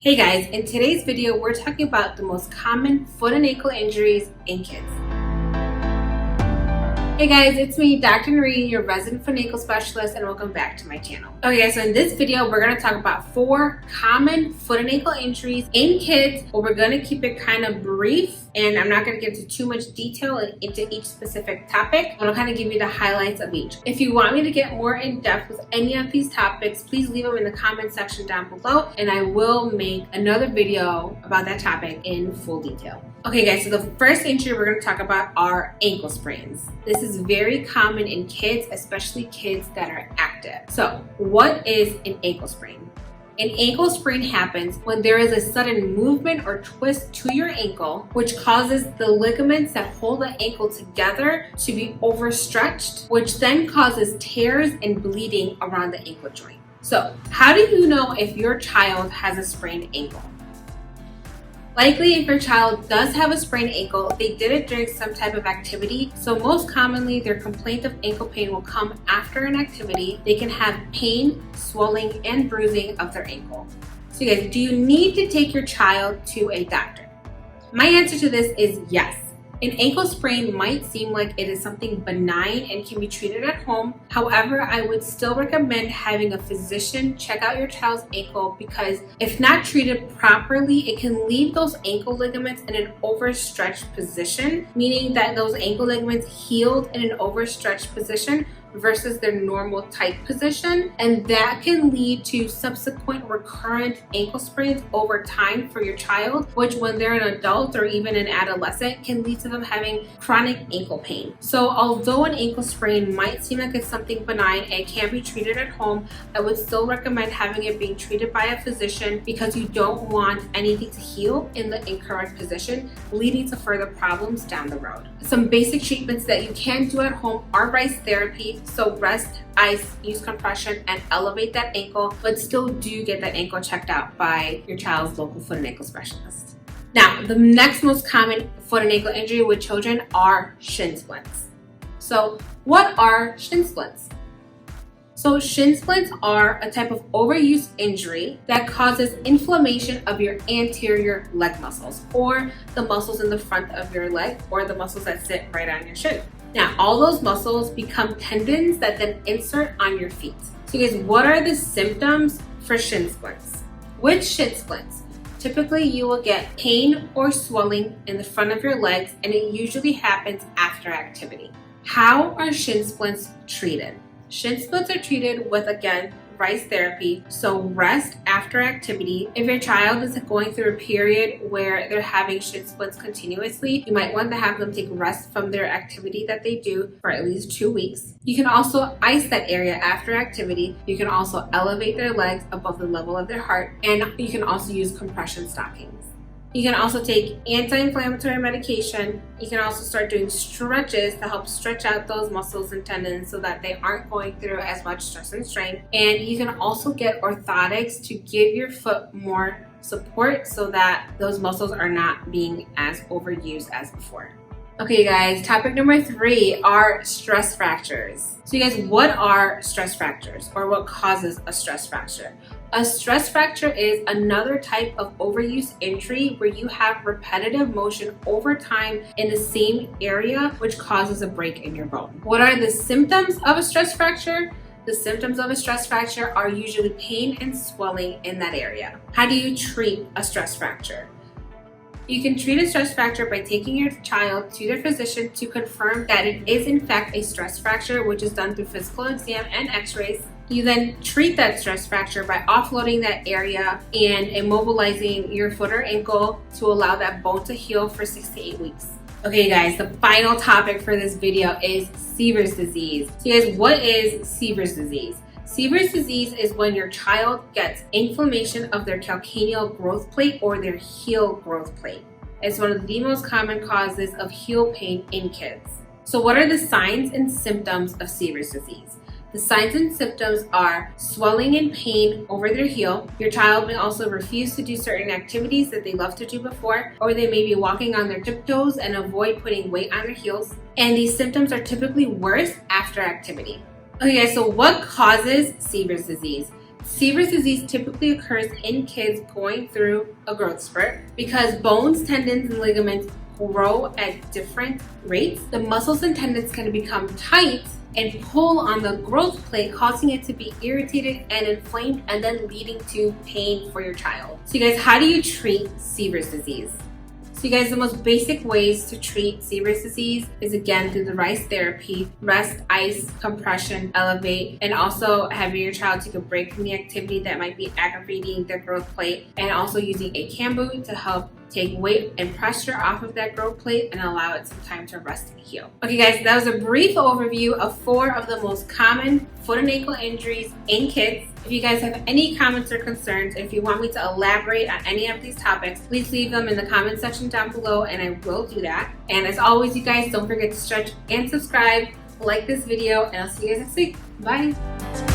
Hey guys, in today's video, we're talking about the most common foot and ankle injuries in kids. Hey guys, it's me, Dr. Nooreen, your resident foot and ankle specialist, and welcome back to my channel. Okay, so in this video, we're going to talk about 4 common foot and ankle injuries in kids, but we're going to keep it kind of brief, and I'm not going to get into too much detail into each specific topic. I'll kind of give you the highlights of each. If you want me to get more in depth with any of these topics, please leave them in the comment section down below, and I will make another video about that topic in full detail. Okay guys, so the first injury we're going to talk about are ankle sprains. This is very common in kids, especially kids that are active. So what is an ankle sprain? An ankle sprain happens when there is a sudden movement or twist to your ankle, which causes the ligaments that hold the ankle together to be overstretched, which then causes tears and bleeding around the ankle joint. So how do you know if your child has a sprained ankle? Likely, if your child does have a sprained ankle, they did it during some type of activity. So most commonly, their complaint of ankle pain will come after an activity. They can have pain, swelling, and bruising of their ankle. So you guys, do you need to take your child to a doctor? My answer to this is yes. An ankle sprain might seem like it is something benign and can be treated at home. However, I would still recommend having a physician check out your child's ankle because if not treated properly, it can leave those ankle ligaments in an overstretched position, meaning that those ankle ligaments healed in an overstretched position versus their normal tight position, and that can lead to subsequent recurrent ankle sprains over time for your child, which when they're an adult or even an adolescent can lead to them having chronic ankle pain. So although an ankle sprain might seem like it's something benign and can be treated at home, I would still recommend having it being treated by a physician because you don't want anything to heal in the incorrect position, leading to further problems down the road. Some basic treatments that you can do at home are rice therapy. So rest, ice, use compression, and elevate that ankle, but still do get that ankle checked out by your child's local foot and ankle specialist. Now, the next most common foot and ankle injury with children are shin splints. So what are shin splints? So shin splints are a type of overuse injury that causes inflammation of your anterior leg muscles, or the muscles in the front of your leg, or the muscles that sit right on your shin. Now, all those muscles become tendons that then insert on your feet. So you guys, what are the symptoms for shin splints? With shin splints, typically you will get pain or swelling in the front of your legs, and it usually happens after activity. How are shin splints treated? Shin splints are treated with, again, rice therapy, so rest after activity. If your child is going through a period where they're having shin splints continuously, you might want to have them take rest from their activity that they do for at least 2 weeks. You can also ice that area after activity. You can also elevate their legs above the level of their heart, and you can also use compression stockings. You can also take anti-inflammatory medication. You can also start doing stretches to help stretch out those muscles and tendons so that they aren't going through as much stress and strain. And you can also get orthotics to give your foot more support so that those muscles are not being as overused as before. Okay guys, topic number 3 are stress fractures. So you guys, what are stress fractures, or what causes a stress fracture? A stress fracture is another type of overuse injury where you have repetitive motion over time in the same area, which causes a break in your bone. What are the symptoms of a stress fracture? The symptoms of a stress fracture are usually pain and swelling in that area. How do you treat a stress fracture? You can treat a stress fracture by taking your child to their physician to confirm that it is in fact a stress fracture, which is done through physical exam and x-rays. You then treat that stress fracture by offloading that area and immobilizing your foot or ankle to allow that bone to heal for 6 to 8 weeks. Okay guys, the final topic for this video is Sievers disease. So you guys, what is Sievers disease? Sievers disease is when your child gets inflammation of their calcaneal growth plate or their heel growth plate. It's one of the most common causes of heel pain in kids. So what are the signs and symptoms of Sievers disease? The signs and symptoms are swelling and pain over their heel. Your child may also refuse to do certain activities that they loved to do before, or they may be walking on their tiptoes and avoid putting weight on their heels. And these symptoms are typically worse after activity. Okay guys, so what causes Sievers disease? Sievers disease typically occurs in kids going through a growth spurt because bones, tendons, and ligaments grow at different rates. The muscles and tendons can become tight and pull on the growth plate, causing it to be irritated and inflamed, and then leading to pain for your child. So you guys, how do you treat Sievers disease? So you guys, the most basic ways to treat Sievers disease is again through the RICE therapy: rest, ice, compression, elevate, and also having your child take a break from the activity that might be aggravating their growth plate, and also using a CAN boot to help take weight and pressure off of that growth plate and allow it some time to rest and heal. Okay guys, that was a brief overview of 4 of the most common foot and ankle injuries in kids. If you guys have any comments or concerns, if you want me to elaborate on any of these topics, please leave them in the comment section down below and I will do that. And as always, you guys, don't forget to stretch and subscribe, like this video, and I'll see you guys next week. Bye.